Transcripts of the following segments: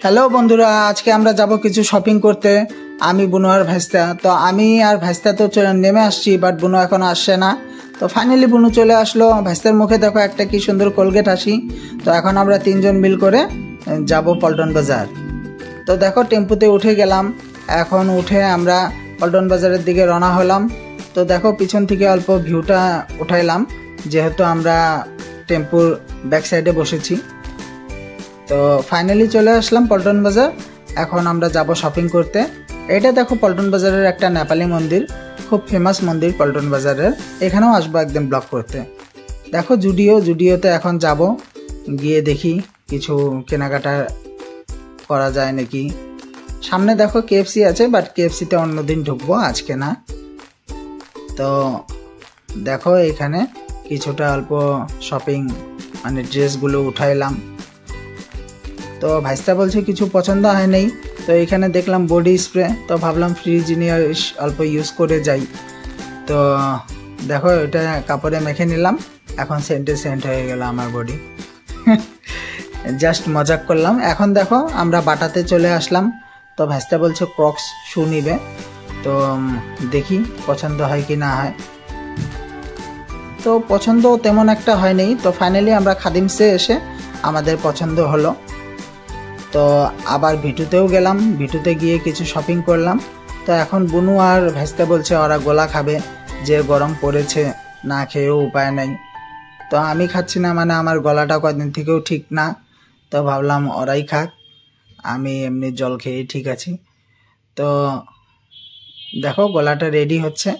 Hello বন্ধুরা, আজকে আমরা যাব কিছু শপিং করতে। আমি বুনু আর ভাইস্তা। তো আমি আর ভাইস্তা তো নেমে আসছি, বাট বুনু এখন আসছে না। তো ফাইনালি বুনু চলে আসলো। ভাইস্তার মুখে দেখো একটা কি সুন্দর কোলগেট হাসি। তো এখন আমরা তিনজন মিল করে যাব পল্টন বাজার। তো দেখো টেম্পুতে উঠে গেলাম। এখন উঠে আমরা পল্টন বাজারের দিকে রওনা হলাম। তো দেখো পিছন থেকে অল্প ভিউটা উঠাইলাম, যেহেতু আমরা টেম্পুর ব্যাক সাইডে বসেছি। তো ফাইনালি চলে আসলাম পল্টন বাজার। এখন আমরা যাব শপিং করতে। এটা দেখো পল্টন বাজারের একটা নেপালি মন্দির, খুব ফেমাস মন্দির পল্টন বাজারের। এখানেও আসবো একদিন ব্লগ করতে। দেখো জুডিওতে এখন যাব, গিয়ে দেখি কিছু কেনাকাটা করা যায় নাকি। সামনে দেখো কেএফসি আছে, বাট কেএফসিতে অন্যদিন ঢুকবো, আজকে না। তো দেখো এখানে কিছুটা অল্প শপিং মানে ড্রেসগুলো উঠাইলাম। তো ভাইস্তা বলছে কিছু পছন্দ হয় নাই। তো এখানে দেখলাম বডি স্প্রে, তো ভাবলাম ফ্রিজ নিয়ে অল্প ইউজ করে যাই। তো দেখো এটা কাপড়ে মেখে নিলাম, এখন সেন্ট হয়ে গেল আমার বডি। জাস্ট মজাক করলাম। এখন দেখো আমরা বাটাতে চলে আসলাম। তো ভাইস্তা বলছে ক্রক্স শু নিবে, তো দেখি পছন্দ হয় কি না হয়। তো পছন্দ তেমন একটা হয়নি। তো ফাইনালি আমরা খাদিমসে এসে আমাদের পছন্দ হলো। তো আবার ভিটুতেও গেলাম, ভিটুতে গিয়ে কিছু শপিং করলাম। তো এখন বুনু আর ভাইস্তা বলছে ওরা গোলা খাবে, যে গরম পড়েছে, না খেয়েও উপায় নাই। তো আমি খাচ্ছি না, মানে আমার গলাটা কদিন থেকেও ঠিক না। তো ভাবলাম ওরাই খাক, আমি এমনি জল খেয়ে ঠিক আছি। তো দেখো গোলাটা রেডি হচ্ছে।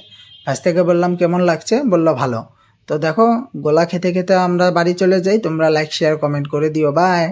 ভাইস্তাকে বললাম কেমন লাগছে, বললো ভালো। তো দেখো গোলা খেতে খেতে আমরা বাড়ি চলে যাই। তোমরা লাইক শেয়ার কমেন্ট করে দিও। বাই।